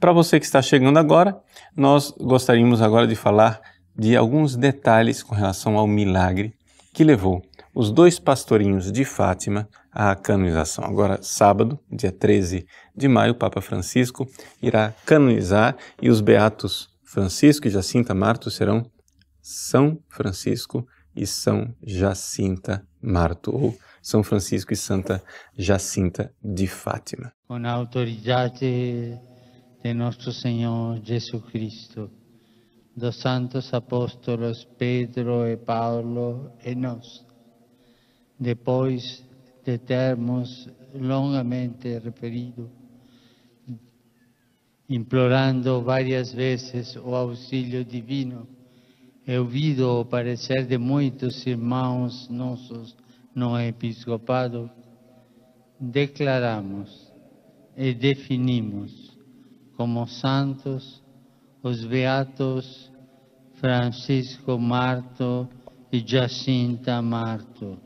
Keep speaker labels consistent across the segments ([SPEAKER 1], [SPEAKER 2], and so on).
[SPEAKER 1] Para você que está chegando agora, nós gostaríamos agora de falar de alguns detalhes com relação ao milagre que levou os 2 pastorinhos de Fátima à canonização. Agora, sábado, dia 13 de maio, o Papa Francisco irá canonizar e os beatos Francisco e Jacinta Marto serão São Francisco e São Jacinta Marto, ou São Francisco e Santa Jacinta de Fátima.
[SPEAKER 2] Com a autoridade de nosso Senhor Jesus Cristo, dos santos apóstolos Pedro e Paulo e nós, depois de termos longamente referido, implorando várias vezes o auxílio divino, e ouvido o parecer de muitos irmãos nossos no episcopado, declaramos e definimos como santos os beatos Francisco Marto e Jacinta Marto.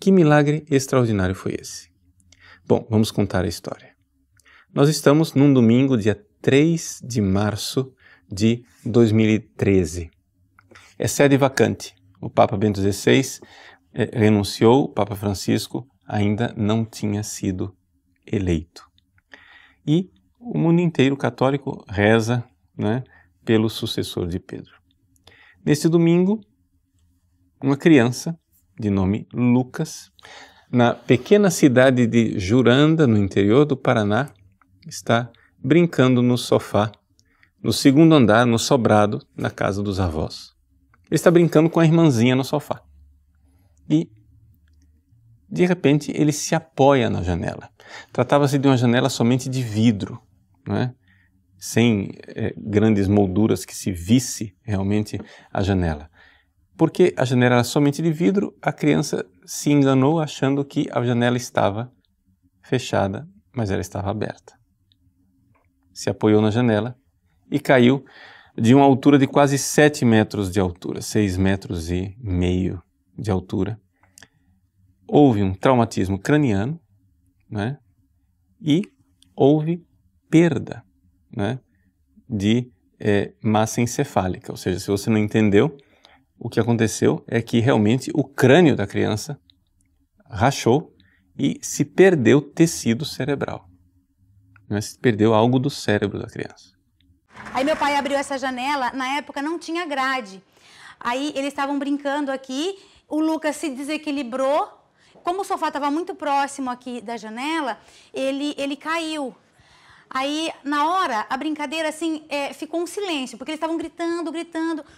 [SPEAKER 1] Que milagre extraordinário foi esse? Bom, vamos contar a história. Nós estamos num domingo, dia 3 de março de 2013. É sede vacante. O Papa Bento XVI renunciou, o Papa Francisco ainda não tinha sido eleito. E o mundo inteiro católico reza, né, pelo sucessor de Pedro. Neste domingo, uma criança de nome Lucas, na pequena cidade de Juranda, no interior do Paraná, está brincando no sofá, no segundo andar, no sobrado, na casa dos avós. Ele está brincando com a irmãzinha no sofá. E, de repente, ele se apoia na janela. Tratava-se de uma janela somente de vidro, não é? Sem grandes molduras que se visse realmente a janela. Porque a janela era somente de vidro, a criança se enganou achando que a janela estava fechada, mas ela estava aberta. Se apoiou na janela e caiu de uma altura de quase 7 metros de altura, 6,5 metros de altura. Houve um traumatismo craniano, né? E houve perda, né, de massa encefálica. Ou seja, se você não entendeu, o que aconteceu é que realmente o crânio da criança rachou e se perdeu tecido cerebral. Se perdeu algo do cérebro da criança.
[SPEAKER 3] Aí meu pai abriu essa janela, na época não tinha grade. Aí eles estavam brincando aqui, o Lucas se desequilibrou. Como o sofá estava muito próximo aqui da janela, ele caiu. Aí, na hora, a brincadeira, assim, ficou um silêncio, porque eles estavam gritando.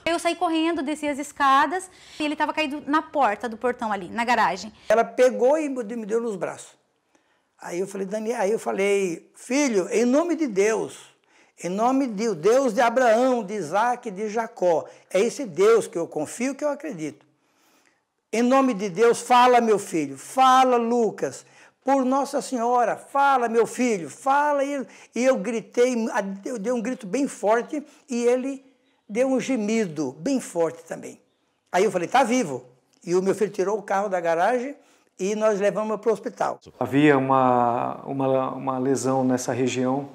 [SPEAKER 3] Eu saí correndo, desci as escadas, e ele estava caído na porta do portão ali, na garagem.
[SPEAKER 4] Ela pegou e me deu nos braços. Aí eu falei, Daniel, filho, em nome de Deus, em nome de Deus de Abraão, de Isaac, de Jacó, é esse Deus que eu confio, que eu acredito. Em nome de Deus, fala, meu filho, fala, Lucas. Por Nossa Senhora, fala, meu filho, fala. E eu gritei, eu dei um grito bem forte e ele deu um gemido bem forte também. Aí eu falei, tá vivo. E o meu filho tirou o carro da garagem e nós levamos para o hospital.
[SPEAKER 5] Havia uma lesão nessa região,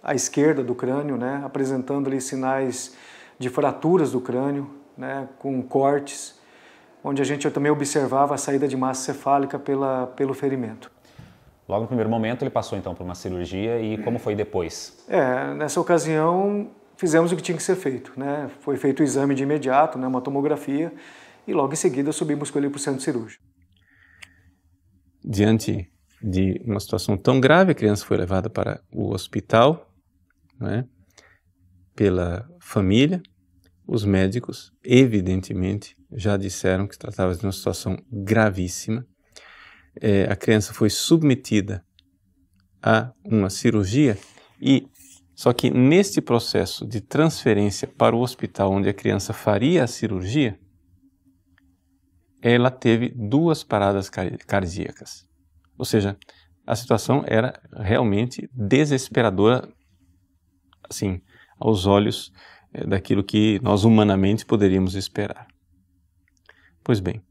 [SPEAKER 5] à esquerda do crânio, né, apresentando ali sinais de fraturas do crânio, né, com cortes, onde a gente também observava a saída de massa cefálica pelo ferimento.
[SPEAKER 6] Logo no primeiro momento ele passou então por uma cirurgia e como foi depois?
[SPEAKER 5] Nessa ocasião fizemos o que tinha que ser feito, né? Foi feito o exame de imediato, né, uma tomografia, e logo em seguida subimos com ele para o centro cirúrgico.
[SPEAKER 1] Diante de uma situação tão grave, a criança foi levada para o hospital, né, pela família. Os médicos, evidentemente, já disseram que tratava-se de uma situação gravíssima. A criança foi submetida a uma cirurgia só que neste processo de transferência para o hospital onde a criança faria a cirurgia, ela teve 2 paradas cardíacas. Ou seja, a situação era realmente desesperadora, assim, aos olhos daquilo que nós humanamente poderíamos esperar. Pois bem,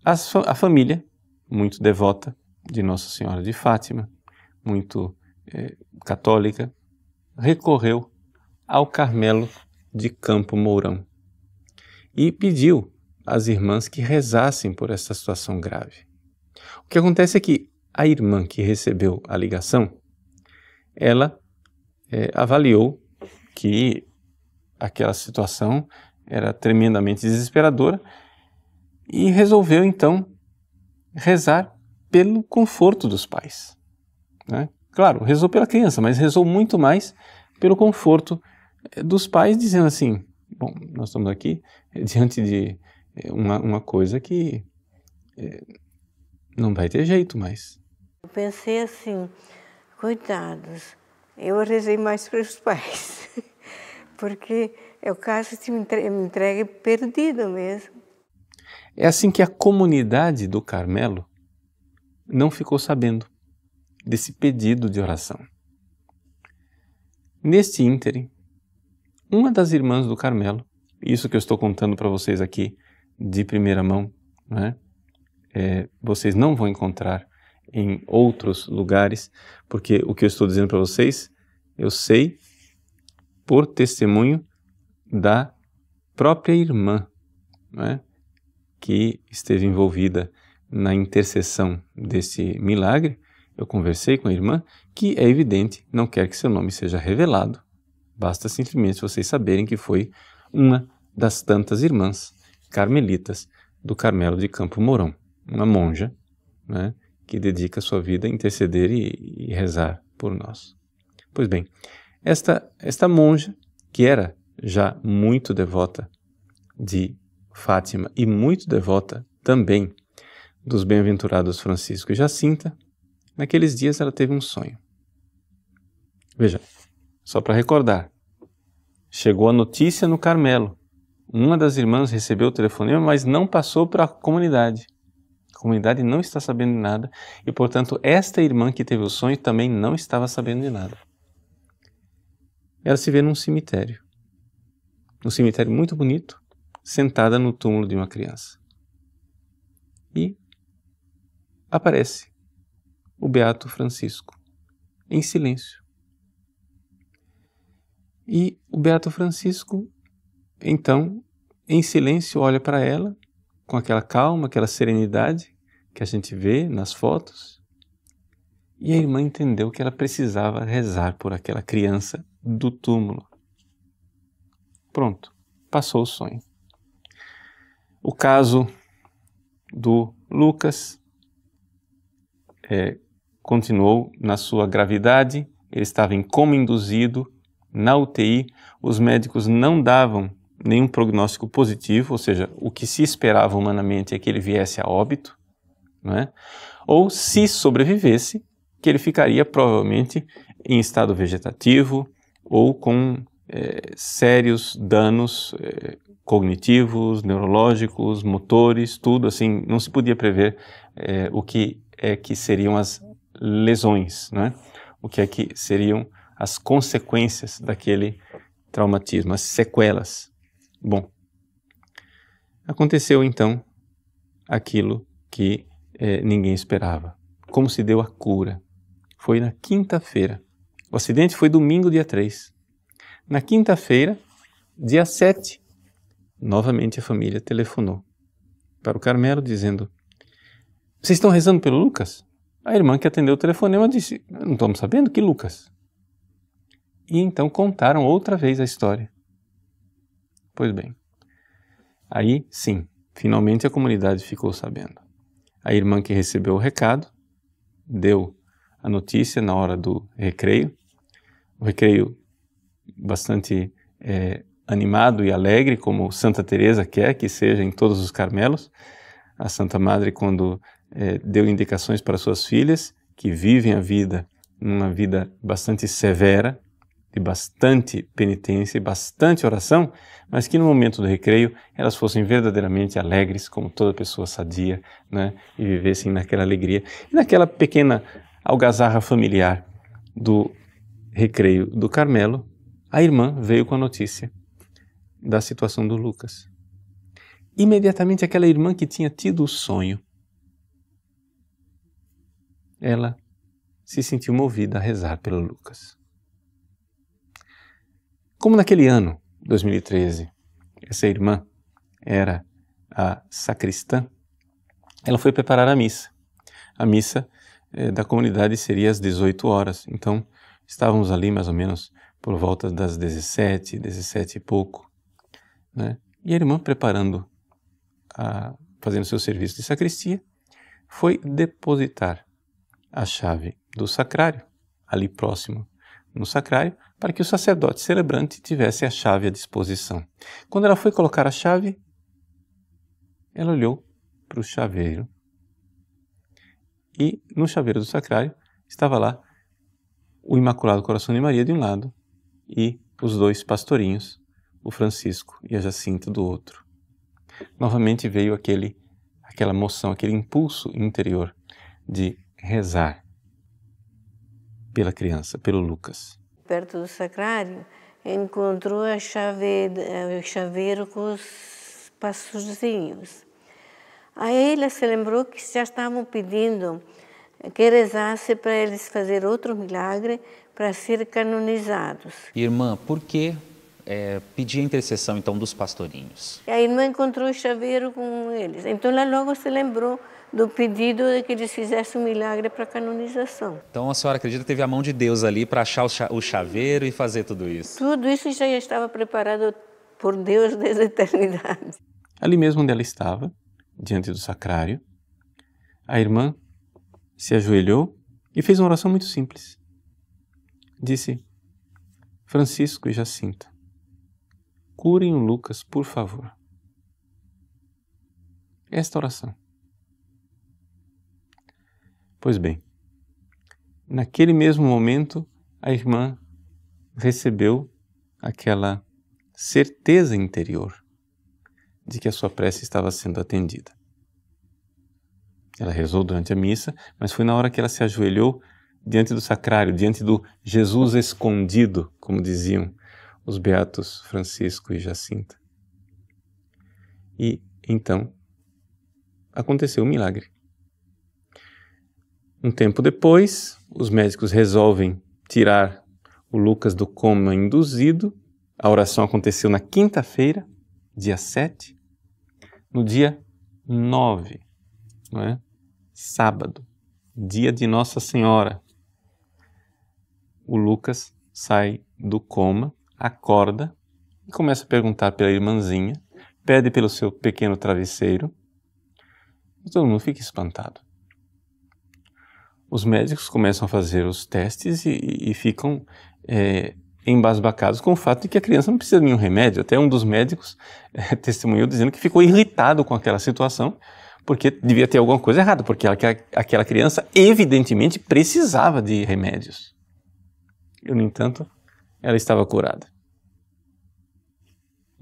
[SPEAKER 1] a família, muito devota, de Nossa Senhora de Fátima, muito católica, recorreu ao Carmelo de Campo Mourão e pediu às irmãs que rezassem por essa situação grave. O que acontece é que a irmã que recebeu a ligação, ela avaliou que aquela situação era tremendamente desesperadora e resolveu então rezar pelo conforto dos pais, né? Claro, rezou pela criança, mas rezou muito mais pelo conforto dos pais, dizendo assim, bom, nós estamos aqui diante de uma coisa que não vai ter jeito mais.
[SPEAKER 7] Eu pensei assim, coitados, eu rezei mais para os pais, porque é o caso de me entregue perdido mesmo.
[SPEAKER 1] É assim que a comunidade do Carmelo não ficou sabendo desse pedido de oração. Neste ínterim, uma das irmãs do Carmelo, isso que eu estou contando para vocês aqui de primeira mão, né? Vocês não vão encontrar em outros lugares, porque o que eu estou dizendo para vocês, eu sei por testemunho da própria irmã, né? Que esteve envolvida na intercessão desse milagre. Eu conversei com a irmã, que é evidente, não quer que seu nome seja revelado. Basta simplesmente vocês saberem que foi uma das tantas irmãs carmelitas do Carmelo de Campo Mourão, uma monja, né, que dedica sua vida a interceder e rezar por nós. Pois bem, esta monja, que era já muito devota de Fátima e muito devota também dos bem-aventurados Francisco e Jacinta, naqueles dias ela teve um sonho. Veja, só para recordar, chegou a notícia no Carmelo. Uma das irmãs recebeu o telefonema, mas não passou para a comunidade. A comunidade não está sabendo de nada e, portanto, esta irmã que teve o sonho também não estava sabendo de nada. Ela se vê num cemitério muito bonito, sentada no túmulo de uma criança. E aparece o Beato Francisco, em silêncio. E o Beato Francisco, então, em silêncio, olha para ela, com aquela calma, aquela serenidade que a gente vê nas fotos. E a irmã entendeu que ela precisava rezar por aquela criança do túmulo. Pronto, passou o sonho. O caso do Lucas continuou na sua gravidade, ele estava em coma induzido, na UTI, os médicos não davam nenhum prognóstico positivo, ou seja, o que se esperava humanamente é que ele viesse a óbito, não é? Ou se sobrevivesse, que ele ficaria provavelmente em estado vegetativo ou com sérios danos cognitivos, neurológicos, motores, tudo assim, não se podia prever o que seriam as lesões, não é? O que seriam as consequências daquele traumatismo, as sequelas. Bom, aconteceu então aquilo que ninguém esperava. Como se deu a cura? Foi na quinta-feira. O acidente foi domingo, dia 3. Na quinta-feira, dia 7, novamente a família telefonou para o Carmelo dizendo: vocês estão rezando pelo Lucas? A irmã que atendeu o telefonema disse: não estamos sabendo, que Lucas? E então contaram outra vez a história. Pois bem, aí sim, finalmente a comunidade ficou sabendo. A irmã que recebeu o recado deu a notícia na hora do recreio. O recreio bastante animado e alegre, como Santa Teresa quer que seja em todos os Carmelos. A Santa Madre, quando deu indicações para suas filhas, que vivem a vida, uma vida bastante severa, de bastante penitência e bastante oração, mas que no momento do recreio elas fossem verdadeiramente alegres, como toda pessoa sadia, né? E vivessem naquela alegria. E naquela pequena algazarra familiar do recreio do Carmelo, a irmã veio com a notícia da situação do Lucas. Imediatamente aquela irmã que tinha tido o sonho ela se sentiu movida a rezar pelo Lucas. Como naquele ano, 2013, essa irmã era a sacristã, ela foi preparar a missa. A missa da comunidade seria às 18 horas, então estávamos ali mais ou menos por volta das 17 e pouco, né? E a irmã fazendo seu serviço de sacristia, foi depositar a chave do sacrário, ali próximo no sacrário, para que o sacerdote celebrante tivesse a chave à disposição. Quando ela foi colocar a chave, ela olhou para o chaveiro e no chaveiro do sacrário estava lá o Imaculado Coração de Maria de um lado e os dois pastorinhos, o Francisco e a Jacinta do outro. Novamente veio aquela moção, aquele impulso interior de rezar pela criança, pelo Lucas.
[SPEAKER 7] Perto do sacrário, encontrou o chaveiro com os pastorzinhos. Aí ela se lembrou que já estavam pedindo que rezasse para eles fazer outro milagre para ser canonizados.
[SPEAKER 6] Irmã, por que pedir a intercessão então dos pastorinhos?
[SPEAKER 7] E a irmã encontrou o chaveiro com eles. Então ela logo se lembrou do pedido de que eles fizessem um milagre para a canonização.
[SPEAKER 6] Então a senhora acredita que teve a mão de Deus ali para achar o chaveiro e fazer tudo isso?
[SPEAKER 7] Tudo isso já estava preparado por Deus desde a eternidade.
[SPEAKER 1] Ali mesmo onde ela estava, diante do sacrário, a irmã se ajoelhou e fez uma oração muito simples. Disse: Francisco e Jacinta, curem o Lucas, por favor. Esta oração. Pois bem, naquele mesmo momento, a irmã recebeu aquela certeza interior de que a sua prece estava sendo atendida. Ela rezou durante a missa, mas foi na hora que ela se ajoelhou diante do sacrário, diante do Jesus escondido, como diziam os beatos Francisco e Jacinta. E então aconteceu um milagre. Um tempo depois, os médicos resolvem tirar o Lucas do coma induzido. A oração aconteceu na quinta-feira, dia 7. No dia 9, não é? Sábado, dia de Nossa Senhora, o Lucas sai do coma, acorda e começa a perguntar pela irmãzinha, pede pelo seu pequeno travesseiro e todo mundo fica espantado. Os médicos começam a fazer os testes e ficam embasbacados com o fato de que a criança não precisa de nenhum remédio. Até um dos médicos testemunhou dizendo que ficou irritado com aquela situação porque devia ter alguma coisa errada, porque aquela criança evidentemente precisava de remédios. E, no entanto, ela estava curada.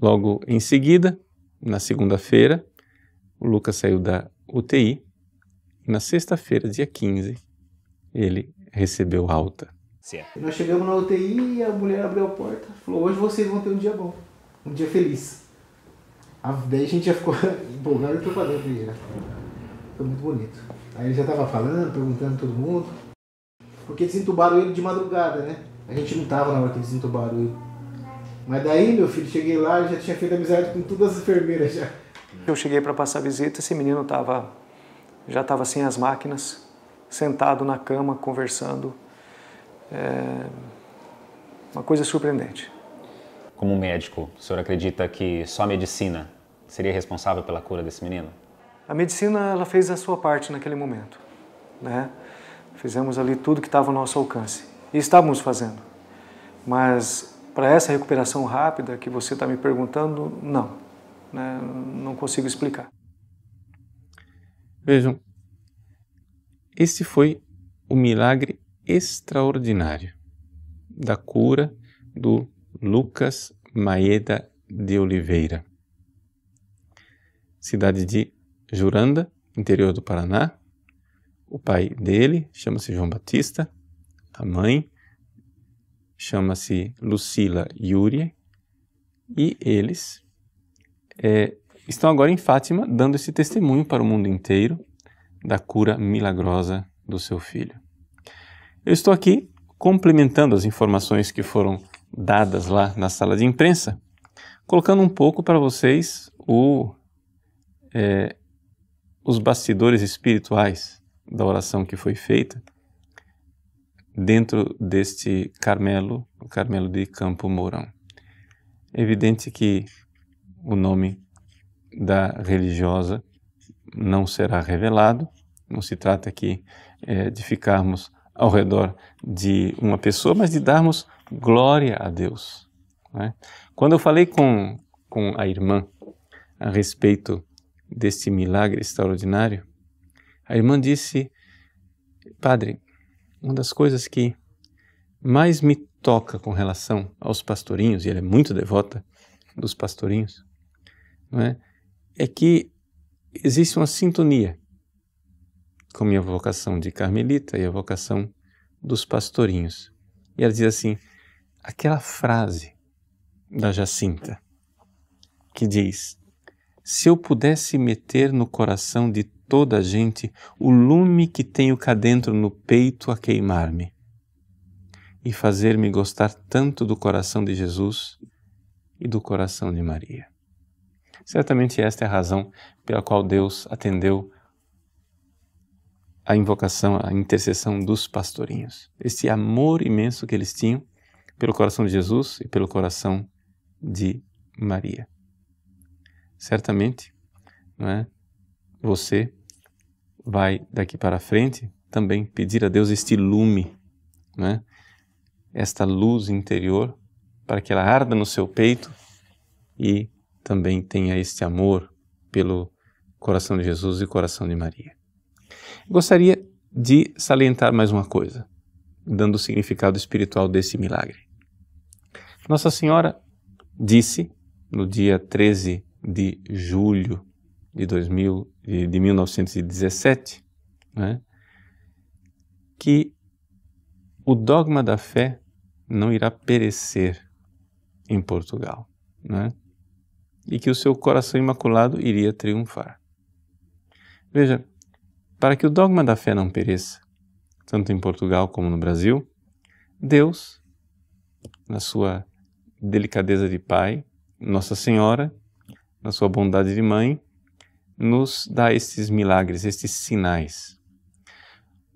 [SPEAKER 1] Logo em seguida, na segunda-feira, o Lucas saiu da UTI e na sexta-feira, dia 15, ele recebeu alta.
[SPEAKER 8] Nós chegamos na UTI e a mulher abriu a porta e falou: hoje vocês vão ter um dia bom, um dia feliz. Daí a gente já ficou empolgado e entrou pra dentro já. Foi muito bonito. Aí ele já tava falando, perguntando todo mundo. Porque desentubaram ele de madrugada, né? A gente não tava na hora que desentubaram ele. Mas daí, meu filho, cheguei lá e já tinha feito amizade com todas as enfermeiras já.
[SPEAKER 5] Eu cheguei para passar visita, esse menino já estava sem as máquinas, sentado na cama, conversando. Uma coisa surpreendente.
[SPEAKER 6] Como médico, o senhor acredita que só a medicina seria responsável pela cura desse menino?
[SPEAKER 5] A medicina, ela fez a sua parte naquele momento, né? Fizemos ali tudo que estava ao nosso alcance. E estávamos fazendo. Mas para essa recuperação rápida que você está me perguntando, não. Né? Não consigo explicar.
[SPEAKER 1] Vejam, esse foi o milagre extraordinário da cura do Lucas Maeda de Oliveira, cidade de Juranda, interior do Paraná. O pai dele chama-se João Batista, a mãe chama-se Lucila Yuri, e eles estão agora em Fátima dando esse testemunho para o mundo inteiro da cura milagrosa do seu Filho. Eu estou aqui complementando as informações que foram dadas lá na sala de imprensa, colocando um pouco para vocês os bastidores espirituais da oração que foi feita dentro deste Carmelo, o Carmelo de Campo Mourão. É evidente que o nome da religiosa não será revelado, não se trata aqui de ficarmos ao redor de uma pessoa, mas de darmos glória a Deus, né? Quando eu falei com a irmã a respeito deste milagre extraordinário, a irmã disse: Padre, uma das coisas que mais me toca com relação aos pastorinhos, e ela é muito devota dos pastorinhos, não é? É que existe uma sintonia com a minha vocação de carmelita e a vocação dos pastorinhos. E ela diz assim, aquela frase da Jacinta, que diz: se eu pudesse meter no coração de toda a gente o lume que tenho cá dentro no peito a queimar-me e fazer-me gostar tanto do coração de Jesus e do coração de Maria. Certamente esta é a razão pela qual Deus atendeu a invocação, a intercessão dos pastorinhos. Esse amor imenso que eles tinham pelo coração de Jesus e pelo coração de Maria. Certamente, não é? Você vai daqui para frente também pedir a Deus este lume, não é? Esta luz interior, para que ela arda no seu peito e também tenha este amor pelo coração de Jesus e coração de Maria. Gostaria de salientar mais uma coisa, dando o significado espiritual desse milagre. Nossa Senhora disse, no dia 13 de julho de 1917, né, que o dogma da fé não irá perecer em Portugal, né, e que o seu coração imaculado iria triunfar. Veja, para que o dogma da fé não pereça, tanto em Portugal como no Brasil, Deus, na sua delicadeza de Pai, Nossa Senhora, na sua bondade de Mãe, nos dá estes milagres, estes sinais.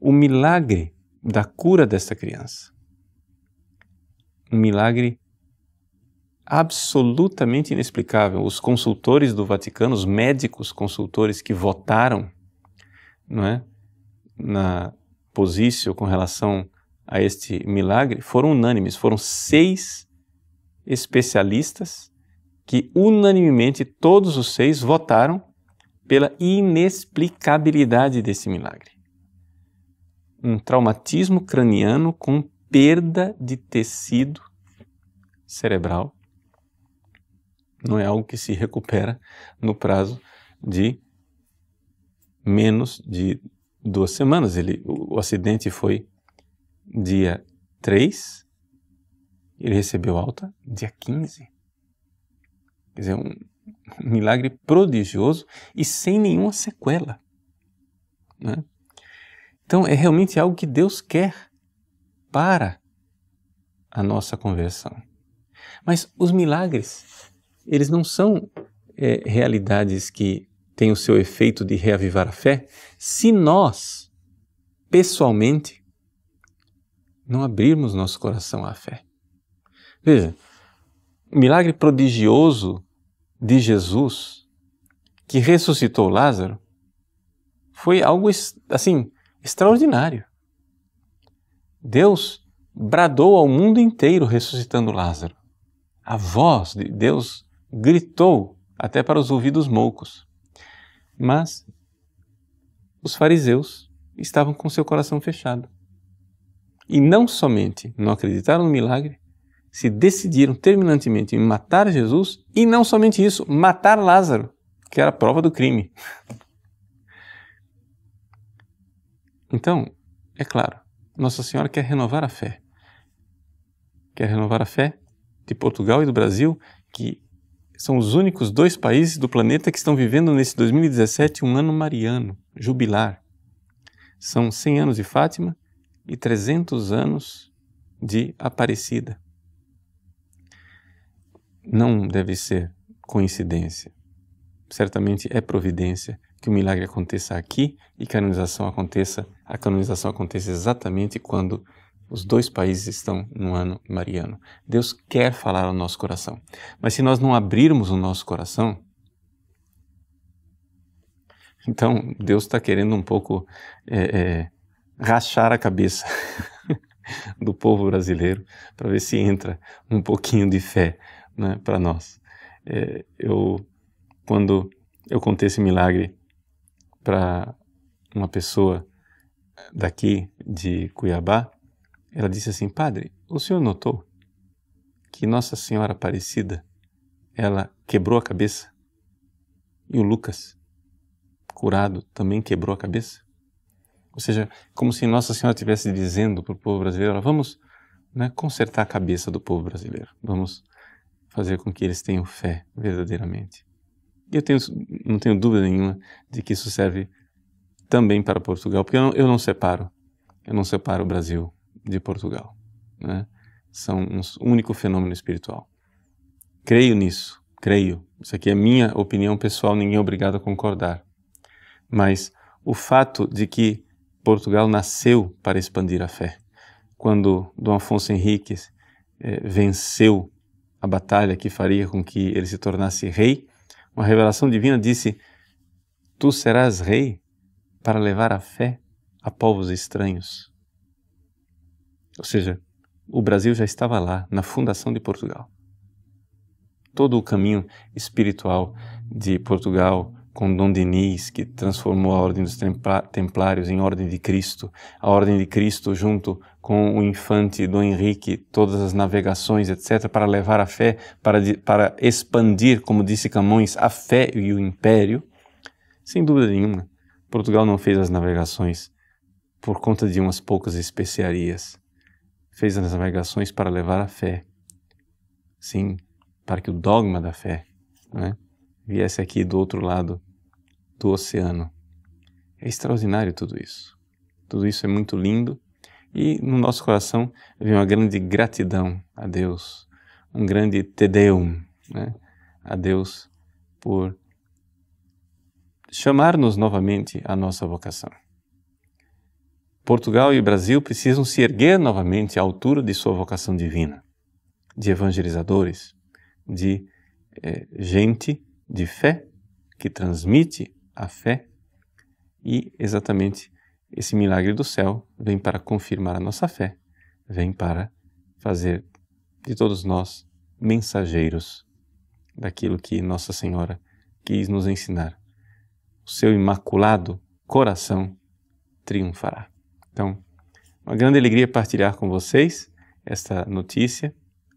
[SPEAKER 1] O milagre da cura desta criança, um milagre absolutamente inexplicável. Os consultores do Vaticano, os médicos consultores que votaram, não é, na posício com relação a este milagre, foram unânimes. Foram 6 especialistas que unanimemente, todos os 6, votaram pela inexplicabilidade desse milagre. Um traumatismo craniano com perda de tecido cerebral não é algo que se recupera no prazo de menos de 2 semanas. O acidente foi dia 3, ele recebeu alta dia 15. Quer dizer, um milagre prodigioso e sem nenhuma sequela, né? Então é realmente algo que Deus quer para a nossa conversão. Mas os milagres, eles não são realidades que têm o seu efeito de reavivar a fé se nós, pessoalmente, não abrirmos nosso coração à fé. Veja, o milagre prodigioso de Jesus, que ressuscitou Lázaro, foi algo assim extraordinário. Deus bradou ao mundo inteiro ressuscitando Lázaro. A voz de Deus gritou até para os ouvidos moucos. Mas os fariseus estavam com seu coração fechado. E não somente não acreditaram no milagre, se decidiram terminantemente em matar Jesus e não somente isso, matar Lázaro, que era a prova do crime. Então, é claro, Nossa Senhora quer renovar a fé. Quer renovar a fé de Portugal e do Brasil, que são os únicos 2 países do planeta que estão vivendo nesse 2017 um ano mariano, jubilar. São 100 anos de Fátima e 300 anos de Aparecida. Não deve ser coincidência. Certamente é providência que o milagre aconteça aqui e que a canonização aconteça exatamente quando os dois países estão no ano mariano. Deus quer falar ao nosso coração. Mas se nós não abrirmos o nosso coração, então Deus está querendo um pouco rachar a cabeça do povo brasileiro para ver se entra um pouquinho de fé, né, para nós. Quando eu contei esse milagre para uma pessoa daqui de Cuiabá, ela disse assim: padre, o senhor notou que Nossa Senhora Aparecida, ela quebrou a cabeça? E o Lucas, curado, também quebrou a cabeça? Ou seja, como se Nossa Senhora estivesse dizendo para o povo brasileiro: vamos, né, consertar a cabeça do povo brasileiro, vamos fazer com que eles tenham fé verdadeiramente. E não tenho dúvida nenhuma de que isso serve também para Portugal, porque eu não separo o Brasil de Portugal, né? São um único fenômeno espiritual. Creio nisso, creio. Isso aqui é minha opinião pessoal, ninguém é obrigado a concordar. Mas o fato de que Portugal nasceu para expandir a fé. Quando Dom Afonso Henriques venceu a batalha que faria com que ele se tornasse rei, uma revelação divina disse: tu serás rei para levar a fé a povos estranhos. Ou seja, o Brasil já estava lá, na fundação de Portugal. Todo o caminho espiritual de Portugal, com Dom Denis, que transformou a Ordem dos Templários em Ordem de Cristo, a Ordem de Cristo junto com o infante Dom Henrique, todas as navegações, etc., para levar a fé, para expandir, como disse Camões, a fé e o império. Sem dúvida nenhuma, Portugal não fez as navegações por conta de umas poucas especiarias. Fez as navegações para levar a fé. Sim, para que o dogma da fé, né, viesse aqui do outro lado do oceano. É extraordinário tudo isso. Tudo isso é muito lindo e no nosso coração vem uma grande gratidão a Deus, um grande Te Deum, né, a Deus por chamar-nos novamente à nossa vocação. Portugal e o Brasil precisam se erguer novamente à altura de sua vocação divina, de evangelizadores, de gente de fé, que transmite a fé, e exatamente esse milagre do céu vem para confirmar a nossa fé, vem para fazer de todos nós mensageiros daquilo que Nossa Senhora quis nos ensinar. O seu imaculado coração triunfará. Então, uma grande alegria partilhar com vocês esta notícia.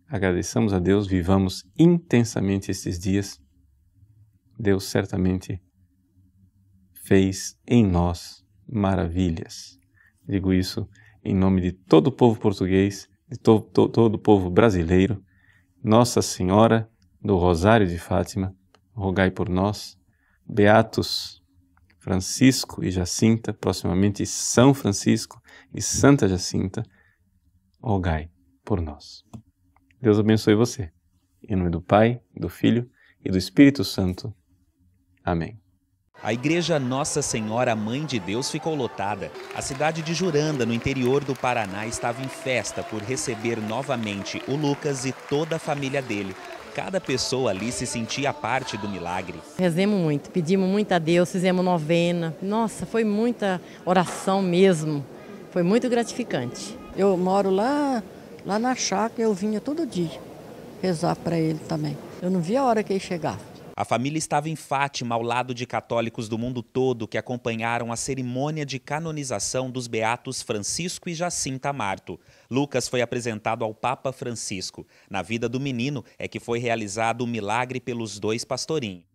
[SPEAKER 1] Agradeçamos a Deus, vivamos intensamente estes dias. Deus certamente fez em nós maravilhas. Digo isso em nome de todo o povo português, de todo o povo brasileiro. Nossa Senhora do Rosário de Fátima, rogai por nós. Beatos Francisco e Jacinta, proximamente São Francisco e Santa Jacinta, rogai por nós. Deus abençoe você. Em nome do Pai, do Filho e do Espírito Santo. Amém.
[SPEAKER 9] A igreja Nossa Senhora Mãe de Deus ficou lotada. A cidade de Juranda, no interior do Paraná, estava em festa por receber novamente o Lucas e toda a família dele. Cada pessoa ali se sentia parte do milagre.
[SPEAKER 10] Rezemos muito, pedimos muito a Deus, fizemos novena. Nossa, foi muita oração mesmo. Foi muito gratificante.
[SPEAKER 11] Eu moro lá na chácara, eu vinha todo dia rezar para ele também. Eu não via a hora que ele chegava.
[SPEAKER 9] A família estava em Fátima, ao lado de católicos do mundo todo que acompanharam a cerimônia de canonização dos beatos Francisco e Jacinta Marto. Lucas foi apresentado ao Papa Francisco. Na vida do menino é que foi realizado o milagre pelos dois pastorinhos.